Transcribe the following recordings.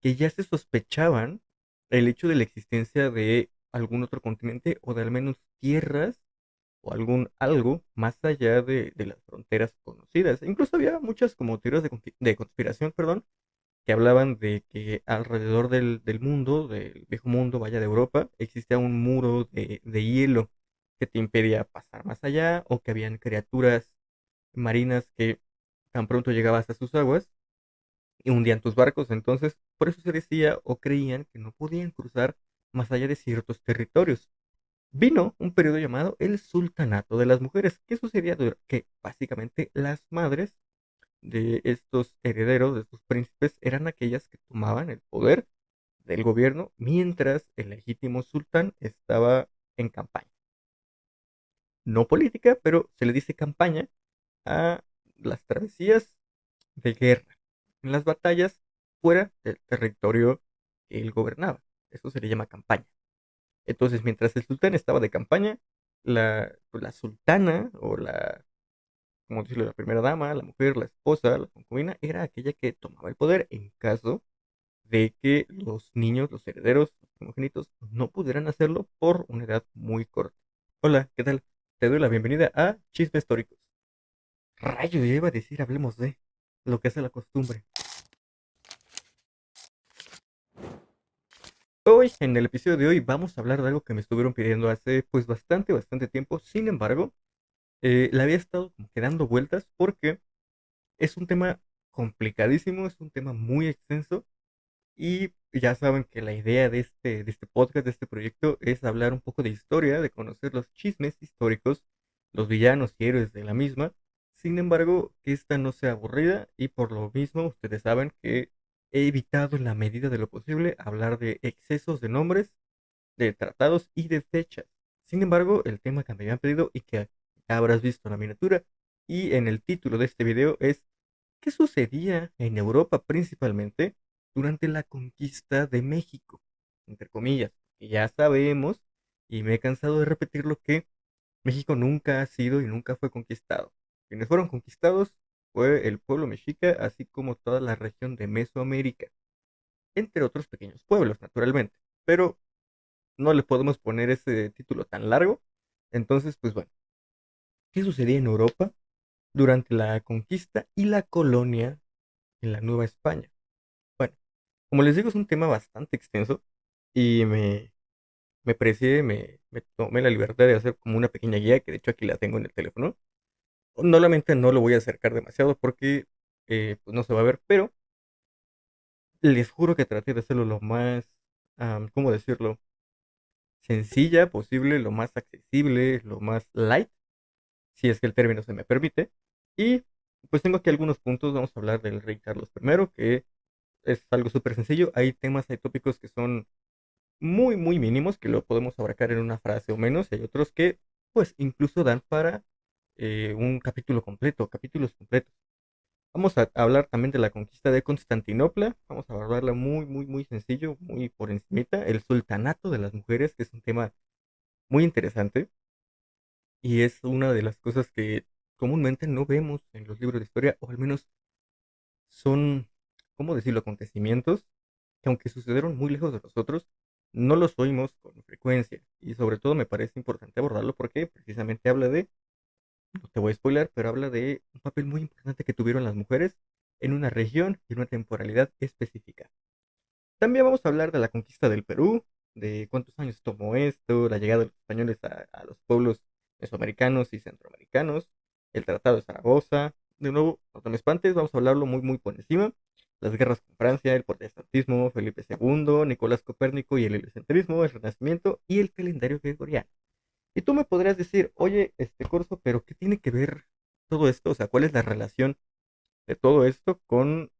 que ya se sospechaban el hecho de la existencia de algún otro continente o de al menos tierras o algún algo más allá de las fronteras conocidas. Incluso había muchas como teorías de conspiración, perdón, que hablaban de que alrededor del mundo, del viejo mundo, vaya de Europa, existía un muro de hielo que te impedía pasar más allá, o que habían criaturas marinas que tan pronto llegabas a sus aguas y hundían tus barcos. Entonces, por eso se decía o creían que no podían cruzar más allá de ciertos territorios. Vino un periodo llamado el Sultanato de las Mujeres. ¿Qué sucedía? Que básicamente las madres de estos herederos, de estos príncipes, eran aquellas que tomaban el poder del gobierno mientras el legítimo sultán estaba en campaña. No política, pero se le dice campaña a las travesías de guerra, en las batallas fuera del territorio que él gobernaba. Eso se le llama campaña. Entonces, mientras el sultán estaba de campaña, la sultana o como decirlo, la primera dama, la mujer, la esposa, la concubina, era aquella que tomaba el poder en caso de que los niños, los herederos, los primogénitos, no pudieran hacerlo por una edad muy corta. Hola, ¿qué tal? Te doy la bienvenida a Chismes Históricos. Rayo, ya iba a decir, hablemos de lo que hace la costumbre. Hoy, en el episodio de hoy, vamos a hablar de algo que me estuvieron pidiendo hace pues bastante tiempo. Sin embargo, le había estado como que dando vueltas porque es un tema complicadísimo, es un tema muy extenso. Y ya saben que la idea de este podcast, de este proyecto, es hablar un poco de historia, de conocer los chismes históricos, los villanos y héroes de la misma. Sin embargo, que esta no sea aburrida y por lo mismo ustedes saben que he evitado en la medida de lo posible hablar de excesos de nombres, de tratados y de fechas. Sin embargo, el tema que me habían pedido y que ya habrás visto en la miniatura y en el título de este video es ¿qué sucedía en Europa principalmente durante la conquista de México? Entre comillas, que ya sabemos, y me he cansado de repetirlo, que México nunca ha sido y nunca fue conquistado. Quienes fueron conquistados fue el pueblo mexica, así como toda la región de Mesoamérica, entre otros pequeños pueblos, naturalmente. Pero no le podemos poner ese título tan largo. Entonces, pues bueno, ¿qué sucedía en Europa durante la conquista y la colonia en la Nueva España? Bueno, como les digo, es un tema bastante extenso y me aprecié, me tomé la libertad de hacer como una pequeña guía, que de hecho aquí la tengo en el teléfono. Solamente no lo voy a acercar demasiado porque pues no se va a ver, pero les juro que traté de hacerlo lo más, ¿cómo decirlo? Sencilla posible, lo más accesible, lo más light, si es que el término se me permite. Y pues tengo aquí algunos puntos, vamos a hablar del rey Carlos I, que es algo súper sencillo. Hay temas, hay tópicos que son muy mínimos que lo podemos abarcar en una frase o menos, y hay otros que pues incluso dan para un capítulo completo, capítulos completos. Vamos a hablar también de la conquista de Constantinopla, vamos a abordarla muy sencillo, muy por encimita, el sultanato de las mujeres, que es un tema muy interesante y es una de las cosas que comúnmente no vemos en los libros de historia, o al menos son, ¿cómo decirlo?, acontecimientos que aunque sucedieron muy lejos de nosotros, no los oímos con frecuencia. Y sobre todo me parece importante abordarlo porque precisamente habla de, no te voy a spoiler, pero habla de un papel muy importante que tuvieron las mujeres en una región y en una temporalidad específica. También vamos a hablar de la conquista del Perú, de cuántos años tomó esto, la llegada de los españoles a los pueblos mesoamericanos y centroamericanos, el Tratado de Zaragoza. De nuevo, no te me espantes, vamos a hablarlo muy por encima. Las guerras con Francia, el protestantismo, Felipe II, Nicolás Copérnico y el heliocentrismo, el Renacimiento y el calendario gregoriano. Y tú me podrías decir, oye, Corso, pero ¿qué tiene que ver todo esto? O sea, ¿cuál es la relación de todo esto con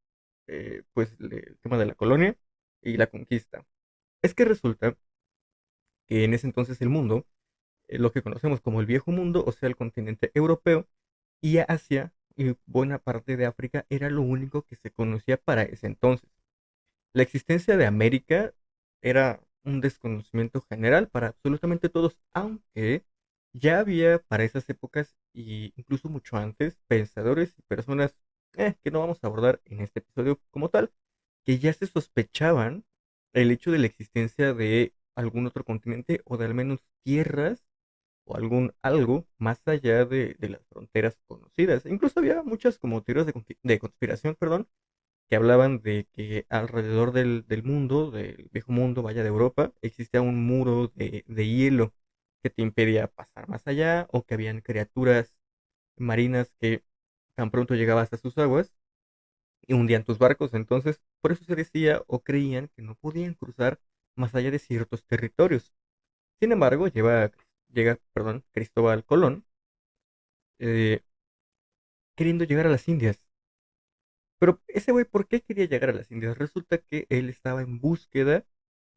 pues el tema de la colonia y la conquista? Es que resulta que en ese entonces el mundo, lo que conocemos como el viejo mundo, o sea, el continente europeo y Asia y buena parte de África, era lo único que se conocía para ese entonces. La existencia de América era un desconocimiento general para absolutamente todos, aunque ya había para esas épocas y incluso mucho antes pensadores y personas que no vamos a abordar en este episodio como tal, que ya se sospechaban el hecho de la existencia de algún otro continente o de al menos tierras o algún algo más allá de las fronteras conocidas. Incluso había muchas como teorías de conspiración, perdón, que hablaban de que alrededor del mundo, del viejo mundo, vaya de Europa, existía un muro de hielo que te impedía pasar más allá, o que habían criaturas marinas que tan pronto llegabas a sus aguas y hundían tus barcos. Entonces, por eso se decía o creían que no podían cruzar más allá de ciertos territorios. Sin embargo, llega Cristóbal Colón, eh, queriendo llegar a las Indias. Pero ese güey, ¿por qué quería llegar a las Indias? Resulta que él estaba en búsqueda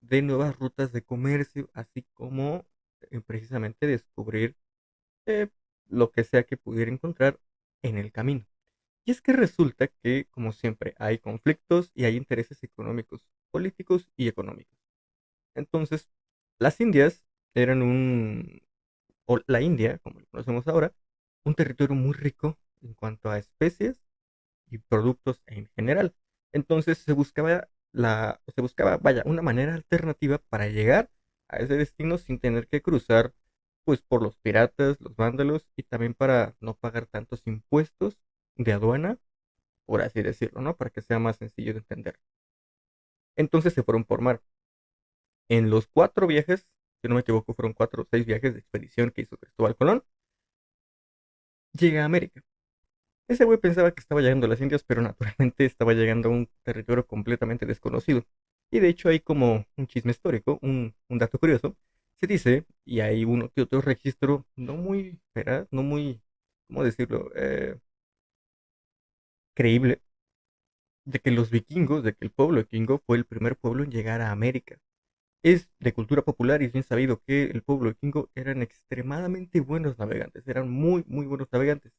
de nuevas rutas de comercio, así como precisamente descubrir eh, lo que sea que pudiera encontrar en el camino. Y es que resulta que, como siempre, hay conflictos y hay intereses económicos, políticos y económicos. Entonces, las Indias eran o la India, como lo conocemos ahora, un territorio muy rico en cuanto a especies y productos en general. Entonces se buscaba, vaya, una manera alternativa para llegar a ese destino sin tener que cruzar, pues, por los piratas, los vándalos y también para no pagar tantos impuestos de aduana, por así decirlo, ¿no? Para que sea más sencillo de entender. Entonces se fueron por mar. En los 4 viajes, si no me equivoco, fueron 4 o 6 viajes de expedición que hizo Cristóbal Colón, llega a América. Ese güey pensaba que estaba llegando a las Indias, pero naturalmente estaba llegando a un territorio completamente desconocido. Y de hecho hay como un chisme histórico, un dato curioso. Se dice, y hay uno que otro registro no muy veraz, no muy, ¿cómo decirlo? Creíble, de que los vikingos, de que el pueblo vikingo fue el primer pueblo en llegar a América. Es de cultura popular y es bien sabido que el pueblo vikingo eran extremadamente buenos navegantes, eran muy, muy buenos navegantes.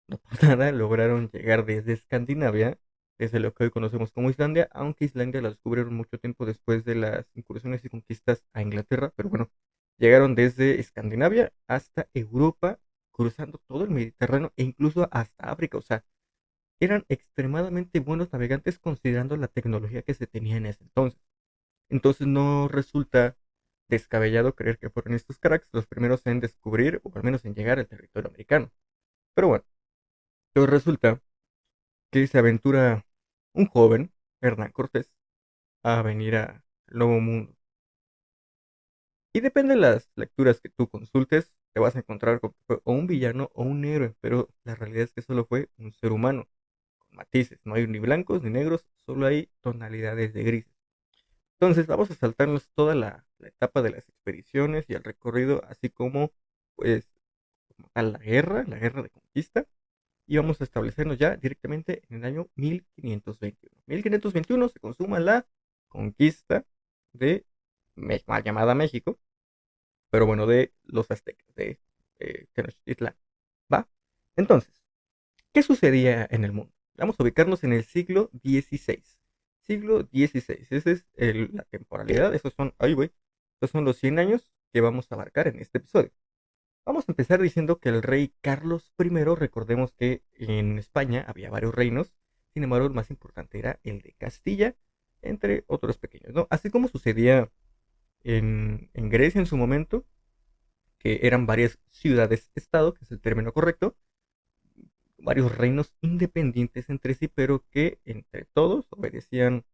No por nada lograron llegar desde Escandinavia, desde lo que hoy conocemos como Islandia, aunque Islandia la descubrieron mucho tiempo después de las incursiones y conquistas a Inglaterra, pero bueno, llegaron desde Escandinavia hasta Europa, cruzando todo el Mediterráneo e incluso hasta África, o sea, eran extremadamente buenos navegantes considerando la tecnología que se tenía en ese entonces. Entonces no resulta descabellado creer que fueron estos cracks los primeros en descubrir o al menos en llegar al territorio americano. Pero bueno, pues resulta que se aventura un joven, Hernán Cortés, a venir al Nuevo Mundo. Y depende de las lecturas que tú consultes, te vas a encontrar con que fue o un villano o un héroe, pero la realidad es que solo fue un ser humano, con matices. No hay ni blancos ni negros, solo hay tonalidades de grises. Entonces vamos a saltarnos toda la etapa de las expediciones y el recorrido, así como, pues, como tal la guerra de conquista, y vamos a establecernos ya directamente en el año 1521. 1521 se consuma la conquista de mal llamada México, pero bueno, de los aztecas, de Tenochtitlán. ¿Va? Entonces, ¿qué sucedía en el mundo? Vamos a ubicarnos en el siglo XVI. Siglo XVI, esa es la temporalidad, esos son, ay güey, esos son los 100 años que vamos a abarcar en este episodio. Vamos a empezar diciendo que el rey Carlos I, recordemos que en España había varios reinos, sin embargo el más importante era el de Castilla, entre otros pequeños, ¿no? Así como sucedía en Grecia en su momento, que eran varias ciudades-estado, que es el término correcto, varios reinos independientes entre sí, pero que entre todos obedecían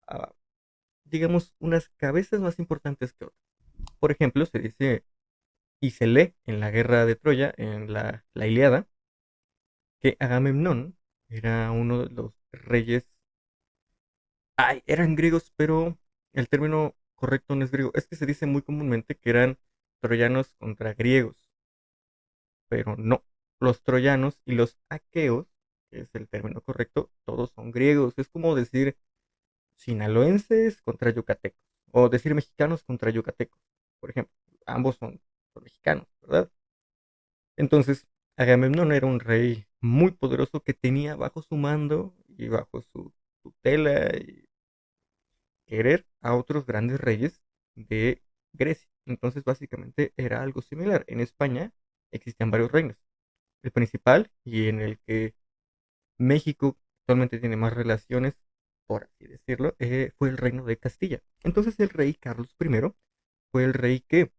a, digamos, unas cabezas más importantes que otras. Por ejemplo, se dice y se lee en la guerra de Troya, en la Ilíada, que Agamemnón era uno de los reyes. Ay, eran griegos, pero el término correcto no es griego. Es que se dice muy comúnmente que eran troyanos contra griegos, pero no. Los troyanos y los aqueos, que es el término correcto, todos son griegos. Es como decir sinaloenses contra yucatecos, o decir mexicanos contra yucatecos, por ejemplo. Ambos son mexicanos, ¿verdad? Entonces, Agamemnón era un rey muy poderoso que tenía bajo su mando y bajo su tutela y querer a otros grandes reyes de Grecia. Entonces, básicamente era algo similar. En España existían varios reinos. El principal y en el que México actualmente tiene más relaciones, por así decirlo, fue el reino de Castilla. Entonces el rey Carlos I fue el rey que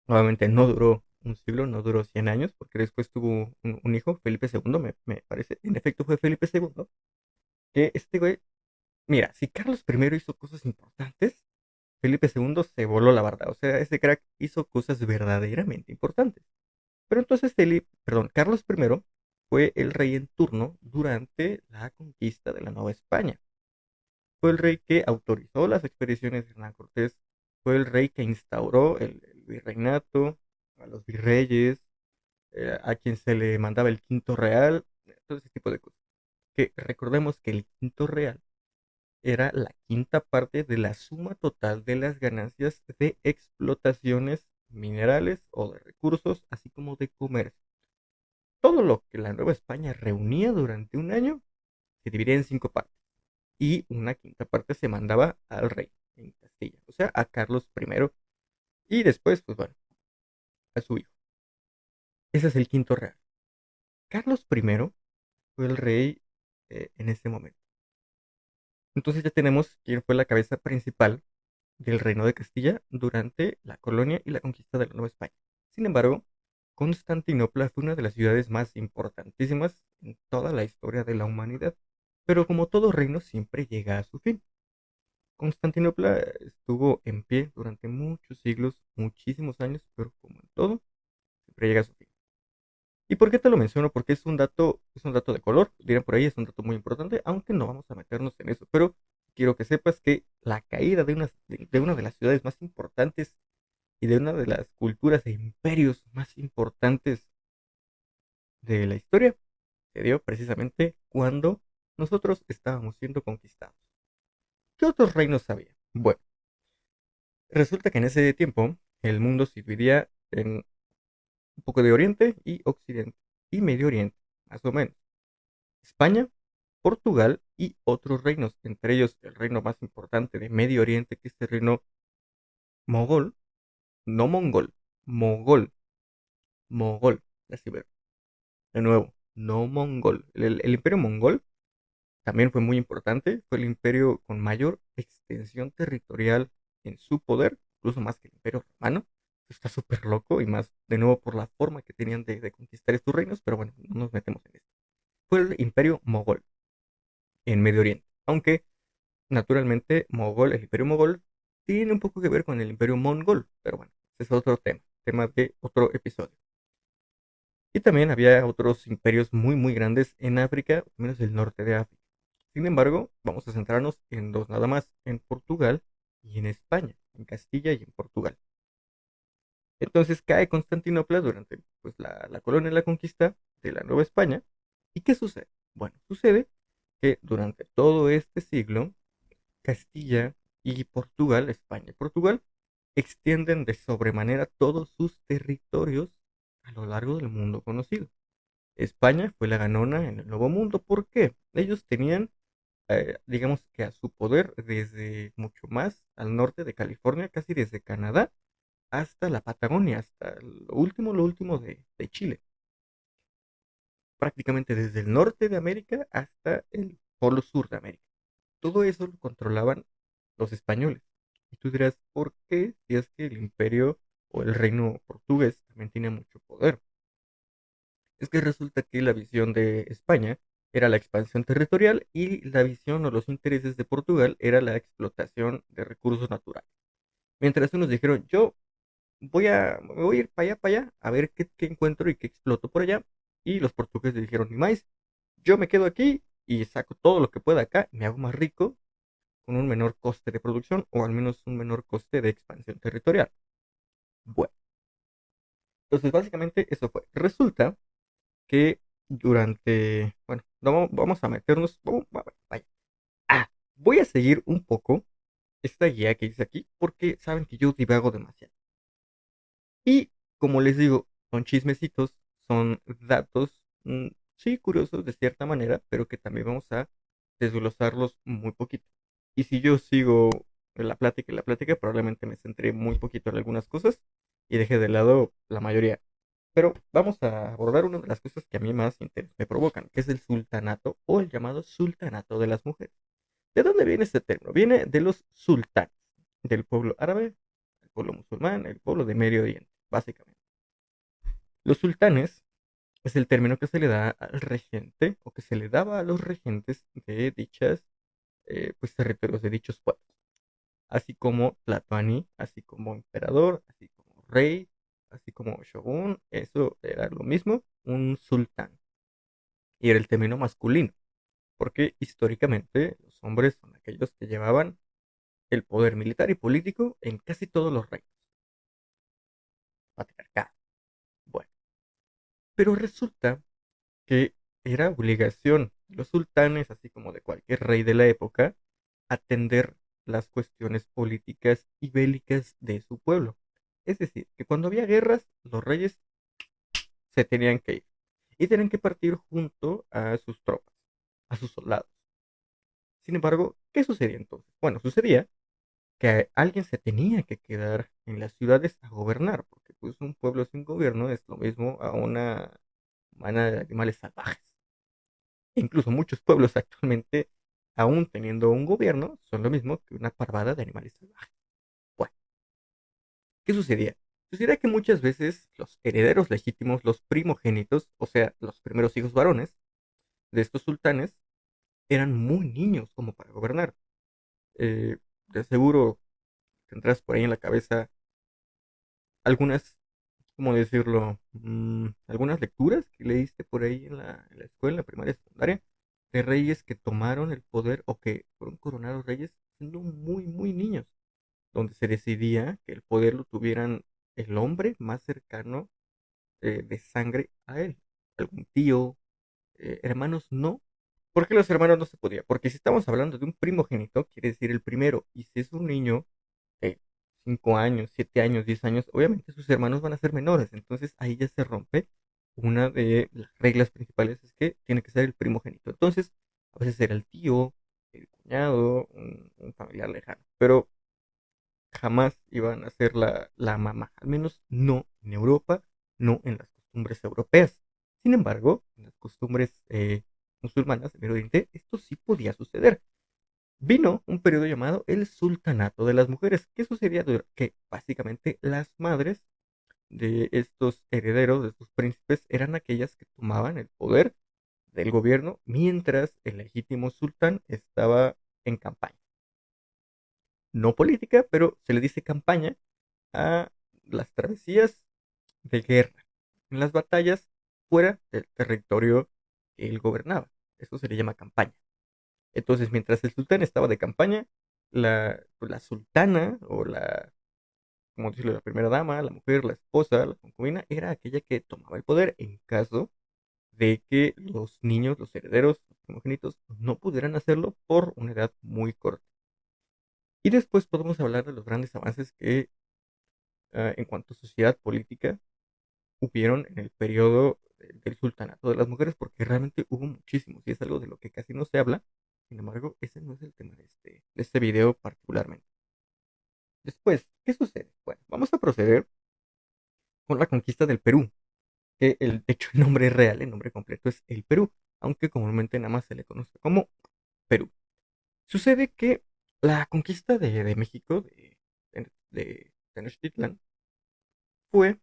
obviamente no duró un siglo, no duró 100 años, porque después tuvo un hijo, Felipe II, me parece. En efecto fue Felipe II, que este güey, mira, si Carlos I hizo cosas importantes, Felipe II se voló la barda. O sea, ese crack hizo cosas verdaderamente importantes. Pero entonces Carlos I fue el rey en turno durante la conquista de la Nueva España. Fue el rey que autorizó las expediciones de Hernán Cortés, fue el rey que instauró el virreinato, a los virreyes, a quien se le mandaba el quinto real, todo ese tipo de cosas. Que recordemos que el quinto real era la quinta parte de la suma total de las ganancias de explotaciones minerales o de recursos, así como de comercio. Todo lo que la Nueva España reunía durante un año se dividía en cinco partes y una quinta parte se mandaba al rey en Castilla, o sea, a Carlos I y después, pues bueno, a su hijo. Ese es el quinto real. Carlos I fue el rey en ese momento. Entonces ya tenemos quién fue la cabeza principal del reino de Castilla durante la colonia y la conquista de la Nueva España. Sin embargo, Constantinopla fue una de las ciudades más importantísimas en toda la historia de la humanidad. Pero como todo reino siempre llega a su fin. Constantinopla estuvo en pie durante muchos siglos, muchísimos años, pero como en todo, siempre llega a su fin. ¿Y por qué te lo menciono? Porque es un dato de color, dirán por ahí, es un dato muy importante, aunque no vamos a meternos en eso. Pero quiero que sepas que la caída de una de las ciudades más importantes y de una de las culturas e imperios más importantes de la historia se dio precisamente cuando nosotros estábamos siendo conquistados. ¿Qué otros reinos había? Bueno, resulta que en ese tiempo el mundo se dividía en un poco de Oriente y Occidente, y Medio Oriente, más o menos. España, Portugal y otros reinos, entre ellos el reino más importante de Medio Oriente, que es el reino mogol, no mongol, mogol, mogol, así ver, de nuevo, no mongol. El imperio mongol también fue muy importante, fue el imperio con mayor extensión territorial en su poder, incluso más que el imperio romano. Está súper loco y más de nuevo por la forma que tenían de conquistar estos reinos, pero bueno, no nos metemos en esto. Fue el imperio mogol en Medio Oriente, aunque naturalmente mogol, el imperio mogol tiene un poco que ver con el imperio mongol, pero bueno, ese es otro tema, tema de otro episodio. Y también había otros imperios muy muy grandes en África, al menos el norte de África. Sin embargo, vamos a centrarnos en dos nada más, en Portugal y en España, en Castilla y en Portugal. Entonces cae Constantinopla durante pues, la colonia y la conquista de la Nueva España. ¿Y qué sucede? Bueno, sucede que durante todo este siglo, Castilla y Portugal, España y Portugal, extienden de sobremanera todos sus territorios a lo largo del mundo conocido. España fue la ganona en el Nuevo Mundo. ¿Por qué? Ellos tenían, digamos que a su poder desde mucho más al norte de California, casi desde Canadá hasta la Patagonia, hasta lo último de Chile. Prácticamente desde el norte de América hasta el polo sur de América. Todo eso lo controlaban los españoles. Y tú dirás, ¿por qué? Si es que el imperio o el reino portugués también tiene mucho poder. Es que resulta que la visión de España era la expansión territorial y la visión o los intereses de Portugal era la explotación de recursos naturales. Mientras unos dijeron, yo me voy a ir para allá, a ver qué encuentro y qué exploto por allá. Y los portugueses dijeron, ni más, yo me quedo aquí y saco todo lo que pueda acá, me hago más rico con un menor coste de producción o al menos un menor coste de expansión territorial. Bueno, entonces básicamente eso fue. Resulta que bueno, no, vamos a meternos, vaya. Voy a seguir un poco esta guía que dice aquí porque saben que yo divago demasiado. Y como les digo, son chismecitos, son datos, sí, curiosos de cierta manera, pero que también vamos a desglosarlos muy poquito. Y si yo sigo en la plática, probablemente me centré muy poquito en algunas cosas y dejé de lado la mayoría. Pero vamos a abordar una de las cosas que a mí más interés me provocan, que es el sultanato o el llamado sultanato de las mujeres. ¿De dónde viene este término? Viene de los sultanes, del pueblo árabe, el pueblo musulmán, el pueblo de Medio Oriente, básicamente. Los sultanes es el término que se le da al regente o que se le daba a los regentes de dichas pues, territorios, de dichos pueblos, así como Tlatoani, así como emperador, así como rey, así como shogun, eso era lo mismo, un sultán. Y era el término masculino, porque históricamente los hombres son aquellos que llevaban el poder militar y político en casi todos los reinos, patriarcado. Bueno, pero resulta que era obligación de los sultanes, así como de cualquier rey de la época, atender las cuestiones políticas y bélicas de su pueblo. Es decir, que cuando había guerras, los reyes se tenían que ir y tenían que partir junto a sus tropas, a sus soldados. Sin embargo, ¿qué sucedía entonces? Bueno, sucedía que alguien se tenía que quedar en las ciudades a gobernar, porque pues un pueblo sin gobierno es lo mismo a una manada de animales salvajes. E incluso muchos pueblos actualmente, aún teniendo un gobierno, son lo mismo que una parvada de animales salvajes. Bueno, ¿qué sucedía? Sucedía que muchas veces los herederos legítimos, los primogénitos, o sea, los primeros hijos varones de estos sultanes, eran muy niños como para gobernar. De seguro tendrás por ahí en la cabeza algunas, ¿cómo decirlo? Algunas lecturas que leíste por ahí en la escuela, primaria, secundaria, de reyes que tomaron el poder o que fueron coronados reyes siendo muy, muy niños, donde se decidía que el poder lo tuvieran el hombre más cercano de sangre a él. Algún tío, hermanos no. ¿Por qué los hermanos no se podía? Porque si estamos hablando de un primogénito, quiere decir el primero, y si es un niño de 5 años, 7 años, 10 años, obviamente sus hermanos van a ser menores. Entonces ahí ya se rompe una de las reglas principales, es que tiene que ser el primogénito. Entonces, a veces era el tío, el cuñado, un familiar lejano, pero jamás iban a ser la mamá, al menos no en Europa, no en las costumbres europeas. Sin embargo, en las costumbres musulmanas del Medio Oriente, esto sí podía suceder. Vino un periodo llamado el Sultanato de las Mujeres. ¿Qué sucedía? Que básicamente las madres de estos herederos, de estos príncipes, eran aquellas que tomaban el poder del gobierno mientras el legítimo sultán estaba en campaña. No política, pero se le dice campaña a las travesías de guerra, en las batallas fuera del territorio que él gobernaba. Eso se le llama campaña. Entonces, mientras el sultán estaba de campaña, pues, la sultana o como decirlo, la primera dama, la mujer, la esposa, la concubina, era aquella que tomaba el poder en caso de que los niños, los herederos, los primogénitos, no pudieran hacerlo por una edad muy corta. Y después podemos hablar de los grandes avances que, en cuanto a sociedad política, hubieron en el periodo del sultanato de las mujeres, porque realmente hubo muchísimos y es algo de lo que casi no se habla. Sin embargo, ese no es el tema de este video particularmente. Después, ¿qué sucede? Bueno, vamos a proceder con la conquista del Perú, que de hecho el nombre real, el nombre completo es el Perú, aunque comúnmente nada más se le conoce como Perú. Sucede que la conquista de México, de Tenochtitlan, fue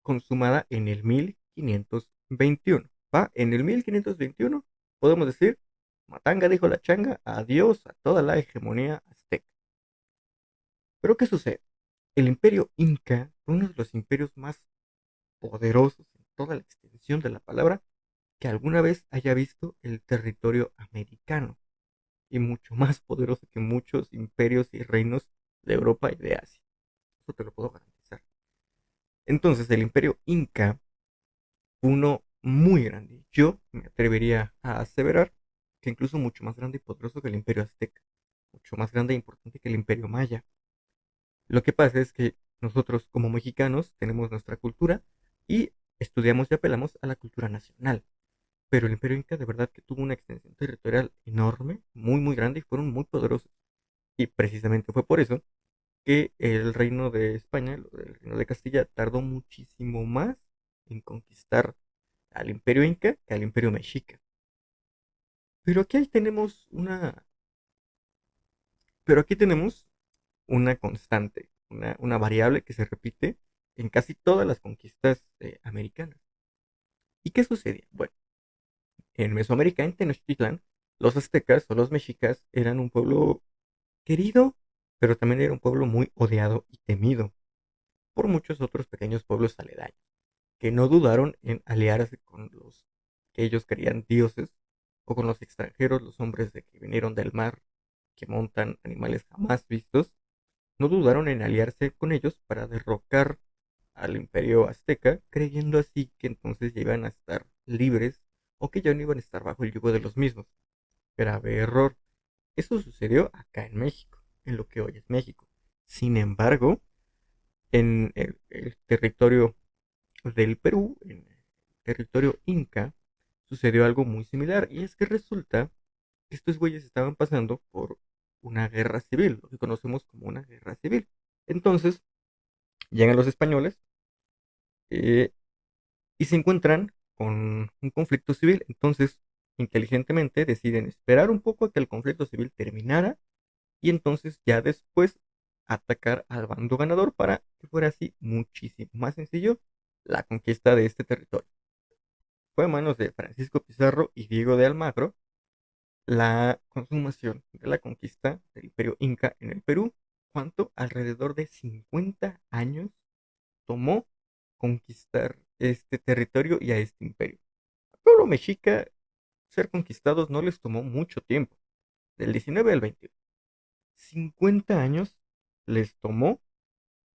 consumada en el 1521. ¿Va? En el 1521 podemos decir, Matanga dijo la changa, adiós a toda la hegemonía azteca. Pero ¿qué sucede? El imperio inca fue uno de los imperios más poderosos en toda la extensión de la palabra que alguna vez haya visto el territorio americano y mucho más poderoso que muchos imperios y reinos de Europa y de Asia. Eso te lo puedo garantizar. Entonces, el imperio inca fue uno muy grande. Yo me atrevería a aseverar que incluso mucho más grande y poderoso que el imperio azteca, mucho más grande e importante que el imperio maya. Lo que pasa es que nosotros como mexicanos tenemos nuestra cultura y estudiamos y apelamos a la cultura nacional. Pero el Imperio Inca de verdad que tuvo una extensión territorial enorme, muy muy grande y fueron muy poderosos. Y precisamente fue por eso que el reino de España, el reino de Castilla, tardó muchísimo más en conquistar al Imperio Inca que al Imperio Mexica. Pero aquí ahí tenemos una Pero aquí tenemos una constante, una variable que se repite en casi todas las conquistas americanas. ¿Y qué sucedía? Bueno, en Mesoamérica, en Tenochtitlán, los aztecas o los mexicas eran un pueblo querido, pero también era un pueblo muy odiado y temido por muchos otros pequeños pueblos aledaños, que no dudaron en aliarse con los que ellos creían dioses o con los extranjeros, los hombres de que vinieron del mar, que montan animales jamás vistos, no dudaron en aliarse con ellos para derrocar al imperio azteca, creyendo así que entonces ya iban a estar libres o que ya no iban a estar bajo el yugo de los mismos. Grave error. Eso sucedió acá en México, en lo que hoy es México. Sin embargo, en el territorio del Perú, en el territorio inca, sucedió algo muy similar. Y es que resulta que estos güeyes estaban pasando por una guerra civil, lo que conocemos como una guerra civil. Entonces, llegan los españoles eh, y se encuentran con un conflicto civil. Entonces, inteligentemente deciden esperar un poco a que el conflicto civil terminara y entonces ya después atacar al bando ganador para que fuera así muchísimo más sencillo la conquista de este territorio. Fue a manos de Francisco Pizarro y Diego de Almagro la consumación de la conquista del imperio inca en el Perú. ¿Cuánto? Alrededor de 50 años tomó conquistar este territorio y a este imperio. Al pueblo mexica ser conquistados no les tomó mucho tiempo, del 19 al 21. 50 años les tomó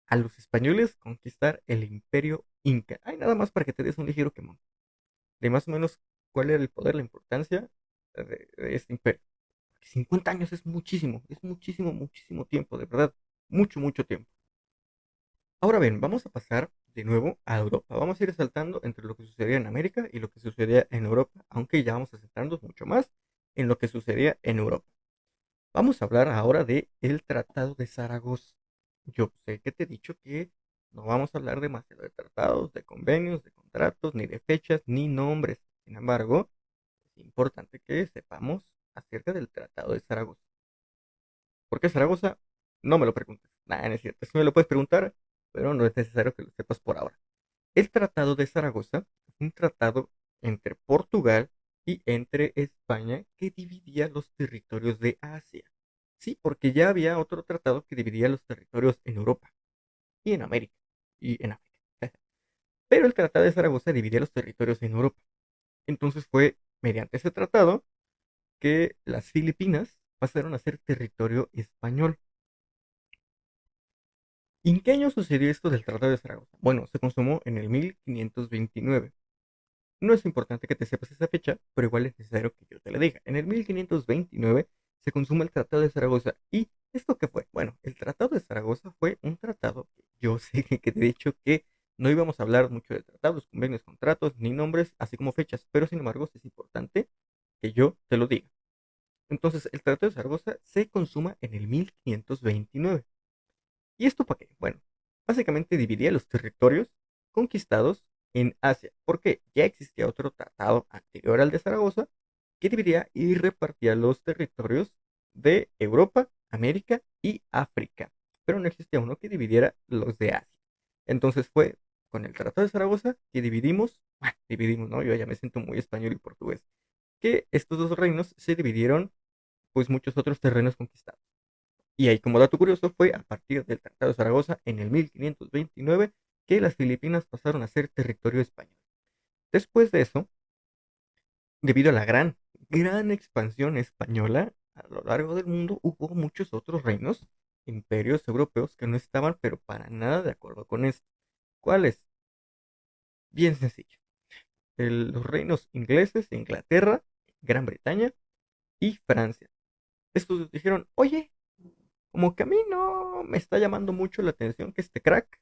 a los españoles conquistar el imperio inca. Hay nada más para que te des un ligero quemón de más o menos cuál era el poder, la importancia de este imperio. 50 años es muchísimo, muchísimo tiempo, de verdad, mucho, mucho tiempo. Ahora bien, vamos a pasar de nuevo a Europa. Vamos a ir saltando entre lo que sucedía en América y lo que sucedía en Europa, aunque ya vamos a centrarnos mucho más en lo que sucedía en Europa. Vamos a hablar ahora de el Tratado de Zaragoza. Yo sé que te he dicho que no vamos a hablar demasiado de tratados, de convenios, de contratos, ni de fechas, ni nombres. Sin embargo, es importante que sepamos acerca del Tratado de Zaragoza. ¿Por qué Zaragoza? No me lo preguntes. Nada, no es cierto. Sí me lo puedes preguntar, pero no es necesario que lo sepas por ahora. El Tratado de Zaragoza es un tratado entre Portugal y entre España que dividía los territorios de Asia. Sí, porque ya había otro tratado que dividía los territorios en Europa y en América y en África. Pero el Tratado de Zaragoza dividía los territorios en Europa. Entonces fue mediante ese tratado que las Filipinas pasaron a ser territorio español. ¿Y en qué año sucedió esto del Tratado de Zaragoza? Bueno, se consumó en el 1529. No es importante que te sepas esa fecha, pero igual es necesario que yo te la diga. En el 1529 se consuma el Tratado de Zaragoza. ¿Y esto qué fue? Bueno, el Tratado de Zaragoza fue un tratado que yo sé que te he dicho que no íbamos a hablar mucho de tratados, convenios, contratos, ni nombres, así como fechas, pero sin embargo sí es importante que yo te lo diga. Entonces, el Tratado de Zaragoza se consuma en el 1529. ¿Y esto para qué? Bueno, básicamente dividía los territorios conquistados en Asia, porque ya existía otro tratado anterior al de Zaragoza que dividía y repartía los territorios de Europa, América y África, pero no existía uno que dividiera los de Asia. Entonces fue con el Tratado de Zaragoza que dividimos, ¿no? Yo ya me siento muy español y portugués, que estos dos reinos se dividieron, pues muchos otros terrenos conquistados. Y ahí, como dato curioso, fue a partir del Tratado de Zaragoza en el 1529 que las Filipinas pasaron a ser territorio español. Después de eso, debido a la gran expansión española a lo largo del mundo, hubo muchos otros reinos, imperios europeos que no estaban, pero para nada de acuerdo con esto. ¿Cuáles? Bien sencillo. Los reinos ingleses, Inglaterra, Gran Bretaña y Francia. Estos dijeron, oye, como que a mí no me está llamando mucho la atención que este crack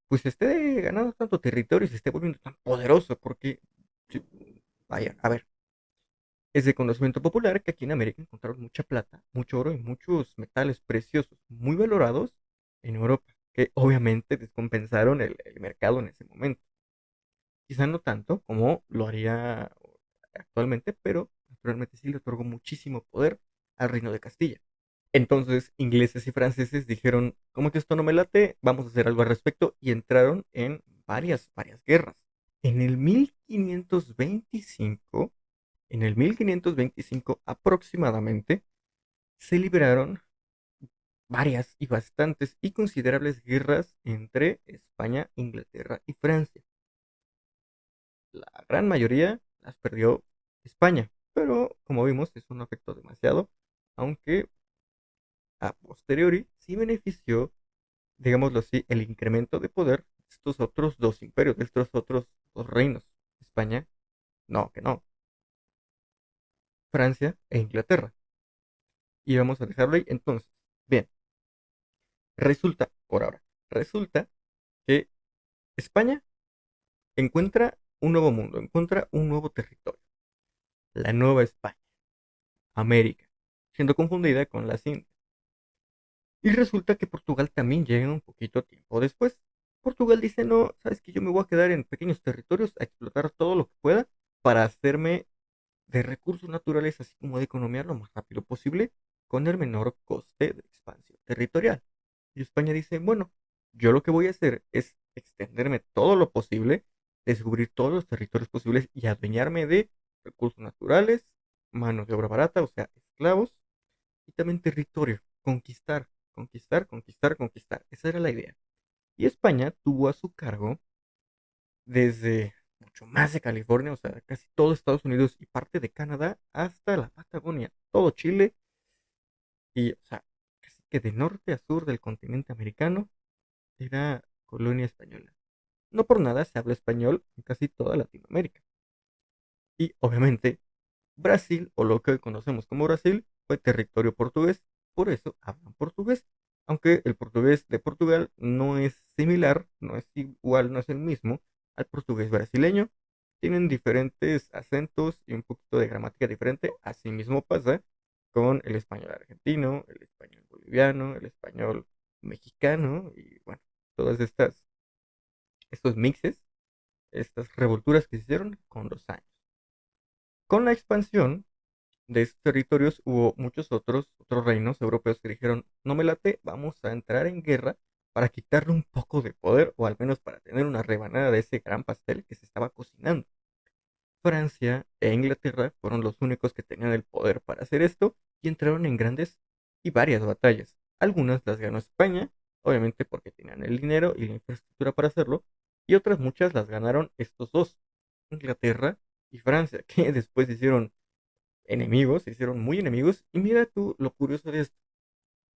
pues esté ganando tanto territorio y se esté volviendo tan poderoso, porque, sí, vaya, a ver, es de conocimiento popular que aquí en América encontraron mucha plata, mucho oro y muchos metales preciosos muy valorados en Europa, que obviamente descompensaron el mercado en ese momento. Quizá no tanto como lo haría actualmente, pero naturalmente sí le otorgó muchísimo poder al Reino de Castilla. Entonces, ingleses y franceses dijeron, ¿cómo que esto no me late? Vamos a hacer algo al respecto y entraron en varias guerras. En el 1525, en el 1525 aproximadamente, se libraron varias y bastantes y considerables guerras entre España, Inglaterra y Francia. La gran mayoría las perdió España, pero como vimos, eso no afectó demasiado, aunque a posteriori sí benefició, digámoslo así, el incremento de poder de estos otros dos imperios, de estos otros dos reinos. España, no, que no, Francia e Inglaterra. Y vamos a dejarlo ahí. Entonces, bien, resulta, por ahora, resulta que España encuentra un nuevo mundo, encuentra un nuevo territorio, la Nueva España, América, siendo confundida con las Indias. Y resulta que Portugal también llega un poquito tiempo después. Portugal dice, no, sabes que yo me voy a quedar en pequeños territorios a explotar todo lo que pueda para hacerme de recursos naturales, así como de economía lo más rápido posible, con el menor coste de expansión territorial. Y España dice, bueno, yo lo que voy a hacer es extenderme todo lo posible, descubrir todos los territorios posibles y adueñarme de recursos naturales, mano de obra barata, o sea, esclavos, y también territorio, conquistar, conquistar, conquistar, conquistar. Esa era la idea. Y España tuvo a su cargo desde mucho más de California, o sea, casi todo Estados Unidos y parte de Canadá hasta la Patagonia, todo Chile y, o sea, casi que de norte a sur del continente americano era colonia española. No por nada se habla español en casi toda Latinoamérica. Y obviamente Brasil, o lo que hoy conocemos como Brasil, fue territorio portugués, por eso hablan portugués. Aunque el portugués de Portugal no es similar, no es igual, no es el mismo al portugués brasileño. Tienen diferentes acentos y un poquito de gramática diferente. Asimismo pasa con el español argentino, el español boliviano, el español mexicano y bueno, todas estos mixes, estas revolturas que se hicieron con los años. Con la expansión de estos territorios hubo muchos otros reinos europeos que dijeron, no me late, vamos a entrar en guerra para quitarle un poco de poder o al menos para tener una rebanada de ese gran pastel que se estaba cocinando. Francia e Inglaterra fueron los únicos que tenían el poder para hacer esto y entraron en grandes y varias batallas. Algunas las ganó España, obviamente porque tenían el dinero y la infraestructura para hacerlo, y otras muchas las ganaron estos dos, Inglaterra y Francia, que después hicieron enemigos, se hicieron muy enemigos. Y mira tú lo curioso de esto.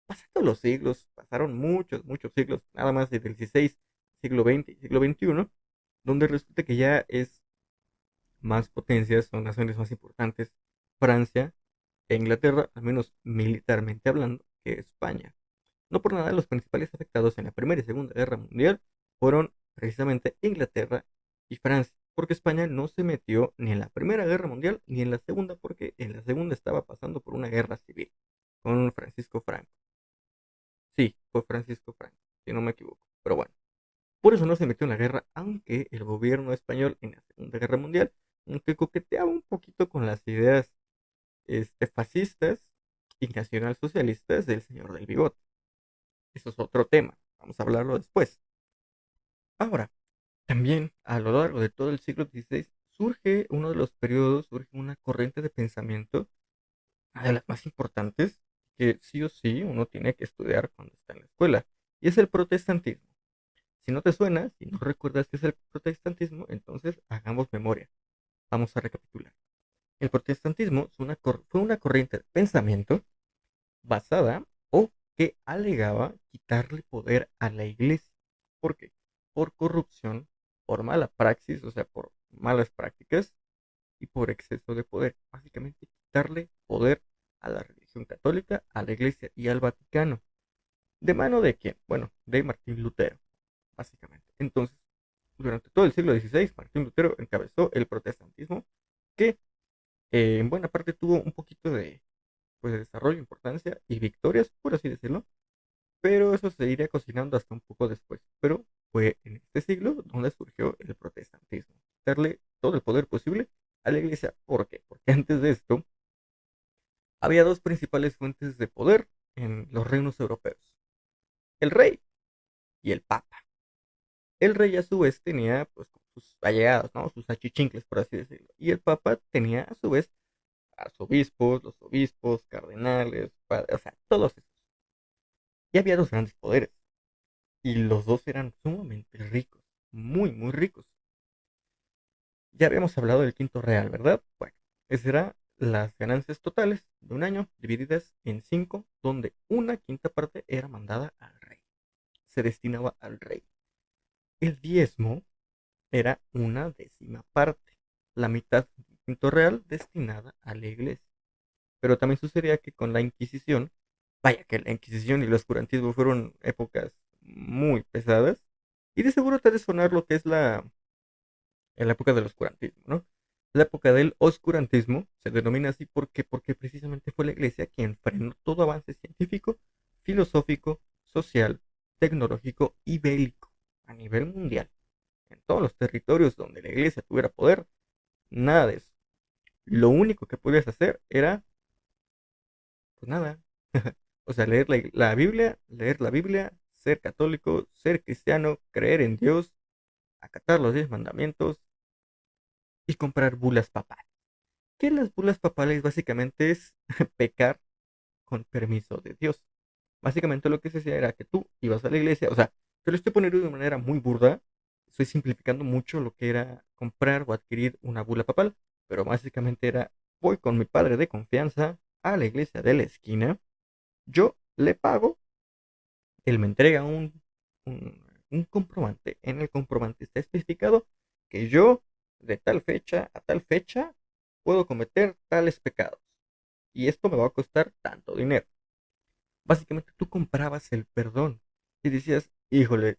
Pasando los siglos, pasaron muchos siglos, nada más desde el 16, siglo XX y siglo XXI, donde resulta que ya es más potencias, son naciones más importantes, Francia e Inglaterra, al menos militarmente hablando, que España. No por nada los principales afectados en la Primera y Segunda Guerra Mundial fueron precisamente Inglaterra y Francia, porque España no se metió ni en la Primera Guerra Mundial ni en la Segunda, porque en la Segunda estaba pasando por una guerra civil con Francisco Franco. Sí, fue Francisco Franco, si no me equivoco, pero bueno. Por eso no se metió en la guerra, aunque el gobierno español en la Segunda Guerra Mundial, aunque coqueteaba un poquito con las ideas fascistas y nacionalsocialistas del señor del bigote. Eso es otro tema, vamos a hablarlo después. Ahora, también a lo largo de todo el siglo XVI surge uno de los periodos, surge una corriente de pensamiento, una de las más importantes, que sí o sí uno tiene que estudiar cuando está en la escuela, y es el protestantismo. Si no te suena, si no recuerdas qué es el protestantismo, entonces hagamos memoria. Vamos a recapitular. El protestantismo fue una corriente de pensamiento basada o que alegaba quitarle poder a la iglesia. ¿Por qué? Por corrupción, por mala praxis, o sea, por malas prácticas y por exceso de poder. Básicamente quitarle poder a la religión católica, a la iglesia y al Vaticano. ¿De mano de quién? Bueno, de Martín Lutero, básicamente. Entonces, durante todo el siglo XVI, Martín Lutero encabezó el protestantismo que en buena parte tuvo un poquito de, pues, de desarrollo, importancia y victorias, por así decirlo, pero eso se iría cocinando hasta un poco después. Pero fue en este siglo donde surgió el protestantismo, darle todo el poder posible a la iglesia. ¿Por qué? Porque antes de esto había dos principales fuentes de poder en los reinos europeos. El rey y el papa. El rey a su vez tenía pues sus allegados, ¿no? Sus achichincles, por así decirlo. Y el papa tenía a su vez arzobispos, los obispos, cardenales, padres, o sea, todos esos. Y había dos grandes poderes. Y los dos eran sumamente ricos, muy, muy ricos. Ya habíamos hablado del quinto real, ¿verdad? Bueno, esas eran las ganancias totales de un año divididas en cinco, donde una quinta parte era mandada al rey. Se destinaba al rey. El diezmo era una décima parte, la mitad del quinto real destinada a la iglesia. Pero también sucedía que con la Inquisición, vaya que la Inquisición y el oscurantismo fueron épocas muy pesadas, y de seguro te ha de sonar lo que es en la época del oscurantismo, ¿no? La época del oscurantismo se denomina así porque precisamente fue la iglesia quien frenó todo avance científico, filosófico, social, tecnológico y bélico a nivel mundial. En todos los territorios donde la iglesia tuviera poder, nada de eso. Lo único que podías hacer era, pues nada, o sea, leer la Biblia, ser católico, ser cristiano, creer en Dios, acatar los 10 mandamientos y comprar bulas papales. Que las bulas papales básicamente es pecar con permiso de Dios. Básicamente lo que se hacía era que tú ibas a la iglesia, o sea, te lo estoy poniendo de manera muy burda, estoy simplificando mucho lo que era comprar o adquirir una bula papal, pero básicamente era, voy con mi padre de confianza a la iglesia de la esquina, yo le pago, él me entrega un comprobante, en el comprobante está especificado que yo de tal fecha a tal fecha puedo cometer tales pecados y esto me va a costar tanto dinero. Básicamente tú comprabas el perdón y decías, híjole,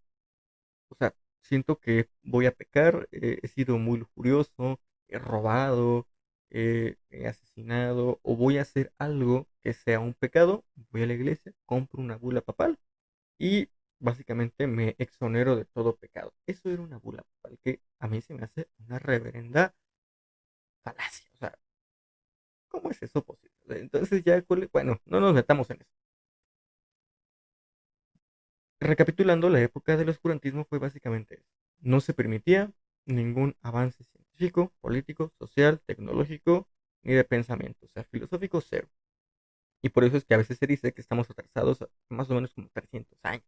o sea, siento que voy a pecar, he sido muy lujurioso, he robado, he asesinado o voy a hacer algo que sea un pecado, voy a la iglesia, compro una bula papal y básicamente me exonero de todo pecado. Eso era una bula papal que a mí se me hace una reverenda falacia. O sea, ¿cómo es eso posible? Entonces ya, bueno, no nos metamos en eso. Recapitulando, la época del oscurantismo fue básicamente eso. No se permitía ningún avance científico, político, social, tecnológico, ni de pensamiento, o sea, filosófico cero. Y por eso es que a veces se dice que estamos atrasados más o menos como 300 años,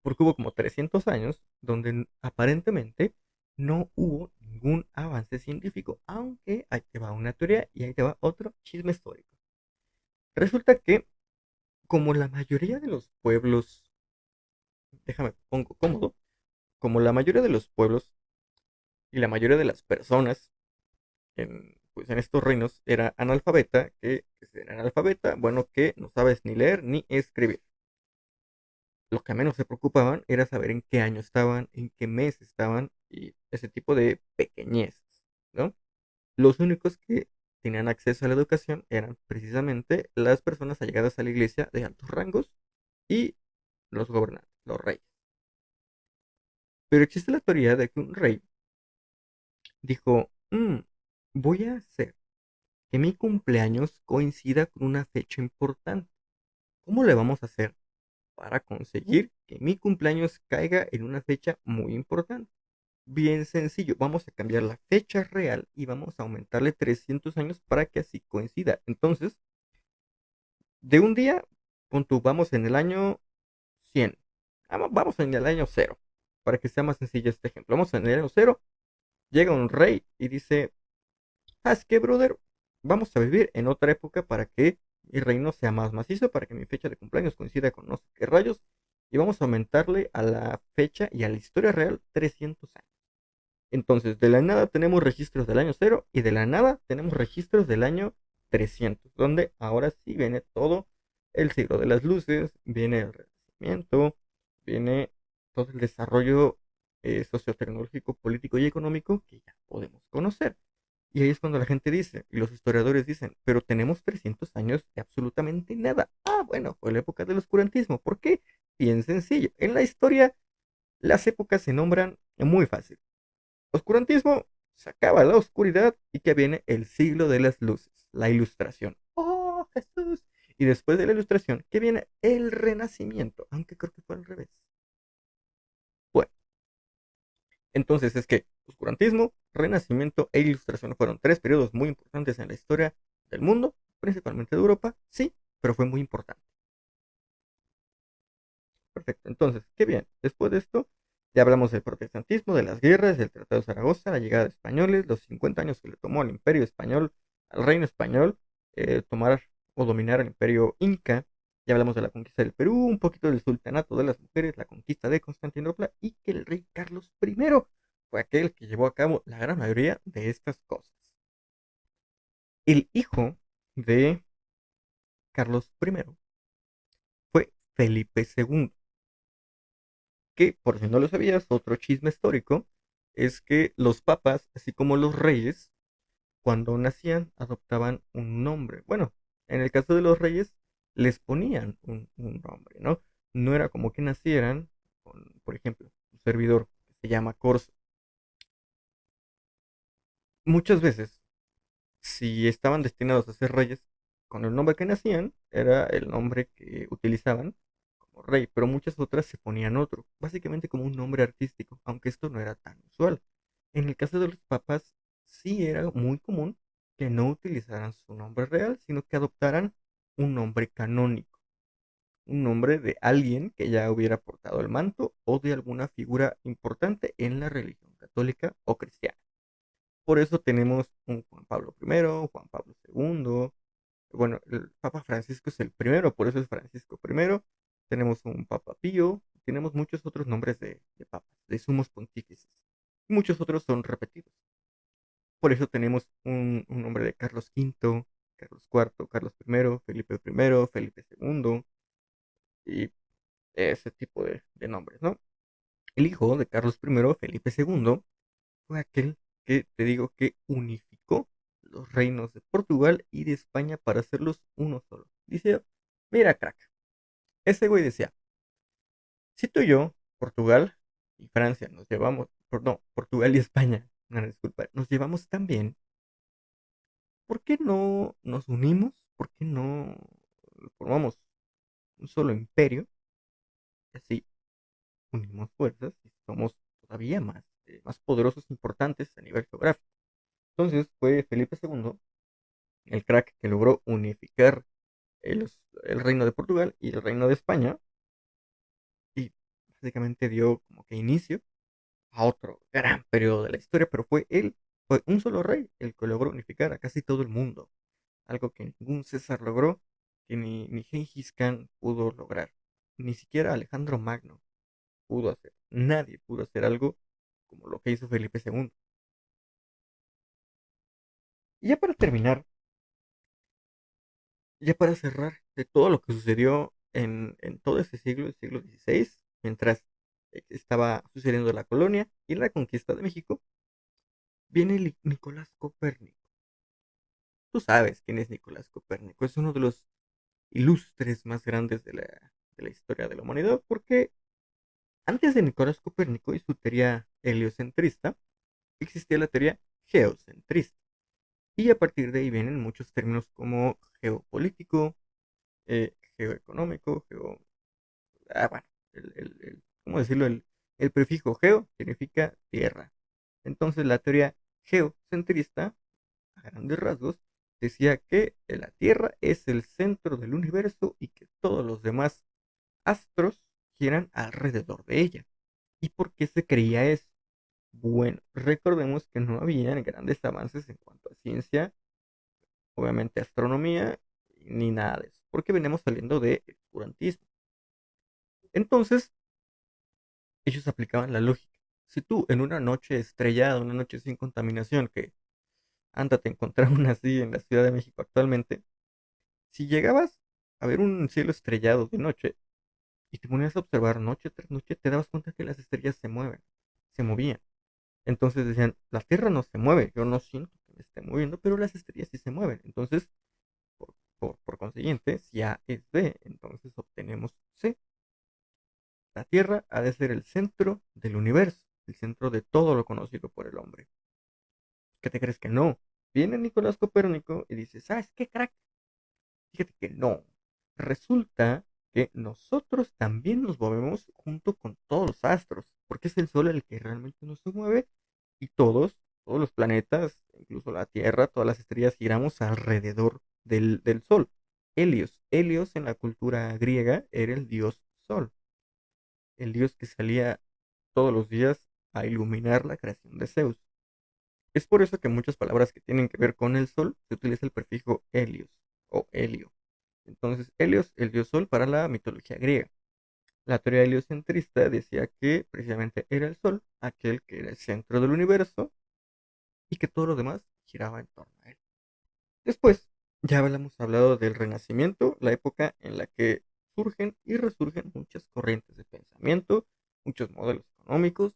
porque hubo como 300 años donde aparentemente no hubo ningún avance científico, aunque ahí te va una teoría y ahí te va otro chisme histórico. Resulta que como la mayoría de los pueblos, déjame pongo cómodo, como la mayoría de los pueblos y la mayoría de las personas pues en estos reinos era analfabeta, que era analfabeta, bueno, que no sabes ni leer ni escribir. Lo que menos se preocupaban era saber en qué año estaban, en qué mes estaban y ese tipo de pequeñeces, ¿no? Los únicos que tenían acceso a la educación eran precisamente las personas allegadas a la iglesia de altos rangos y los gobernantes, los reyes. Pero existe la teoría de que un rey dijo, voy a hacer que mi cumpleaños coincida con una fecha importante. ¿Cómo le vamos a hacer para conseguir que mi cumpleaños caiga en una fecha muy importante? Bien sencillo, vamos a cambiar la fecha real y vamos a aumentarle 300 años para que así coincida. Entonces, de un día, vamos en el año 100. Vamos en el año cero, para que sea más sencillo este ejemplo. Vamos en el año cero, llega un rey y dice, ¿sabes qué, brother? Vamos a vivir en otra época para que mi reino sea más macizo, para que mi fecha de cumpleaños coincida con no sé qué rayos. Y vamos a aumentarle a la fecha y a la historia real 300 años. Entonces, de la nada tenemos registros del año cero y de la nada tenemos registros del año 300, donde ahora sí viene todo el siglo de las luces, viene el renacimiento, viene todo el desarrollo sociotecnológico, político y económico que ya podemos conocer. Y ahí es cuando la gente dice, y los historiadores dicen, pero tenemos 300 años de absolutamente nada. Ah, bueno, fue la época del oscurantismo. ¿Por qué? Bien sencillo. En la historia, las épocas se nombran muy fácil. Oscurantismo, se acaba la oscuridad y que viene el siglo de las luces, la ilustración. ¡Oh, Jesús! Y después de la Ilustración, que viene el Renacimiento, aunque creo que fue al revés. Bueno, entonces es que oscurantismo, Renacimiento e Ilustración fueron tres periodos muy importantes en la historia del mundo, principalmente de Europa, sí, pero fue muy importante. Perfecto, entonces, qué bien. Después de esto, ya hablamos del protestantismo, de las guerras, del Tratado de Zaragoza, la llegada de españoles, los 50 años que le tomó al Imperio Español, al Reino Español, tomar o dominar el Imperio Inca. Ya hablamos de la conquista del Perú, un poquito del sultanato de las mujeres, la conquista de Constantinopla y que el rey Carlos I fue aquel que llevó a cabo la gran mayoría de estas cosas. El hijo de Carlos I fue Felipe II, que, por si no lo sabías, otro chisme histórico es que los papas, así como los reyes, cuando nacían adoptaban un nombre. Bueno, en el caso de los reyes, les ponían un nombre, ¿no? No era como que nacieran con, por ejemplo, un servidor que se llama Corso. Muchas veces, si estaban destinados a ser reyes, con el nombre que nacían, era el nombre que utilizaban como rey, pero muchas otras se ponían otro, básicamente como un nombre artístico, aunque esto no era tan usual. En el caso de los papas, sí era muy común que no utilizaran su nombre real, sino que adoptaran un nombre canónico, un nombre de alguien que ya hubiera portado el manto o de alguna figura importante en la religión católica o cristiana. Por eso tenemos un Juan Pablo I, Juan Pablo II. Bueno, el Papa Francisco es el primero, por eso es Francisco I. Tenemos un Papa Pío, tenemos muchos otros nombres de papas, de sumos pontífices. Muchos otros son repetidos. Por eso tenemos un nombre de Carlos V, Carlos IV, Carlos I, Felipe I, Felipe II y ese tipo de nombres, ¿no? El hijo de Carlos I, Felipe II, fue aquel que te digo que unificó los reinos de Portugal y de España para hacerlos uno solo. Dice, mira crack, ese güey decía, si tú y yo, Portugal y Francia nos llevamos, no, Portugal y España, una disculpa, nos llevamos tan bien, ¿por qué no nos unimos? ¿Por qué no formamos un solo imperio? Y así unimos fuerzas y somos todavía más poderosos, e importantes a nivel geográfico. Entonces fue Felipe II el crack que logró unificar el reino de Portugal y el reino de España y básicamente dio como que inicio a otro gran periodo de la historia, pero fue un solo rey el que logró unificar a casi todo el mundo, algo que ningún César logró, que ni Gengis Khan pudo lograr, ni siquiera Alejandro Magno pudo hacer, nadie pudo hacer algo como lo que hizo Felipe II. Y ya para terminar, ya para cerrar de todo lo que sucedió en todo ese siglo, el siglo XVI, mientras estaba sucediendo la colonia y la conquista de México, viene Nicolás Copérnico. Tú sabes quién es Nicolás Copérnico, es uno de los ilustres más grandes de la historia de la humanidad, porque antes de Nicolás Copérnico y su teoría heliocentrista, existía la teoría geocentrista. Y a partir de ahí vienen muchos términos como geopolítico, geoeconómico, bueno, ¿cómo decirlo? El prefijo geo significa tierra. Entonces la teoría geocentrista, a grandes rasgos, decía que la Tierra es el centro del universo y que todos los demás astros giran alrededor de ella. ¿Y por qué se creía eso? Bueno, recordemos que no había grandes avances en cuanto a ciencia, obviamente astronomía, ni nada de eso, porque venimos saliendo del oscurantismo. Entonces, ellos aplicaban la lógica. Si tú en una noche estrellada, una noche sin contaminación, que ándate a encontrar una así en la Ciudad de México actualmente, si llegabas a ver un cielo estrellado de noche y te ponías a observar noche tras noche, te dabas cuenta que las estrellas se mueven, se movían. Entonces decían, la Tierra no se mueve, yo no siento que me esté moviendo, pero las estrellas sí se mueven. Entonces, por consiguiente, si A es B, entonces obtenemos C. La Tierra ha de ser el centro del universo, el centro de todo lo conocido por el hombre. ¿Qué te crees que no? Viene Nicolás Copérnico y dice, ¿sabes qué, crack? Fíjate que no. Resulta que nosotros también nos movemos junto con todos los astros, porque es el Sol el que realmente no se mueve y todos los planetas, incluso la Tierra, todas las estrellas giramos alrededor del Sol. Helios en la cultura griega era el dios Sol, el dios que salía todos los días a iluminar la creación de Zeus. Es por eso que muchas palabras que tienen que ver con el Sol se utiliza el prefijo Helios o Helio. Entonces, Helios, el dios Sol para la mitología griega. La teoría heliocentrista decía que precisamente era el Sol, aquel que era el centro del universo y que todo lo demás giraba en torno a él. Después, ya habíamos hablado del Renacimiento, la época en la que surgen y resurgen muchas corrientes de pensamiento, muchos modelos económicos,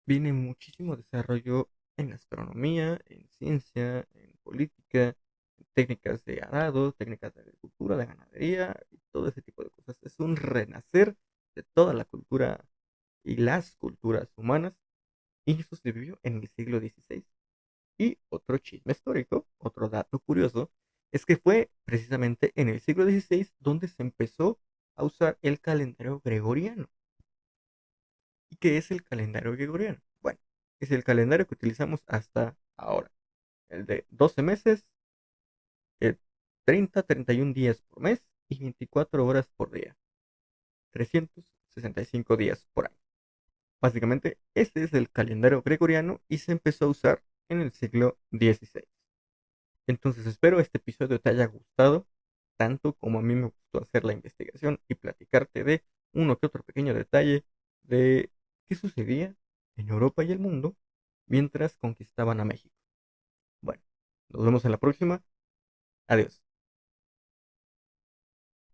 viene muchísimo desarrollo en astronomía, en ciencia, en política, en técnicas de arado, técnicas de agricultura, de ganadería y todo ese tipo de cosas. Es un renacer de toda la cultura y las culturas humanas y eso se vivió en el siglo XVI. Y otro chisme histórico, otro dato curioso, es que fue precisamente en el siglo XVI donde se empezó a usar el calendario gregoriano. ¿Y qué es el calendario gregoriano? Bueno, es el calendario que utilizamos hasta ahora. El de 12 meses, 31 días por mes y 24 horas por día. 365 días por año. Básicamente, este es el calendario gregoriano y se empezó a usar en el siglo XVI. Entonces espero este episodio te haya gustado, tanto como a mí me gustó hacer la investigación y platicarte de uno que otro pequeño detalle de qué sucedía en Europa y el mundo mientras conquistaban a México. Bueno, nos vemos en la próxima. Adiós.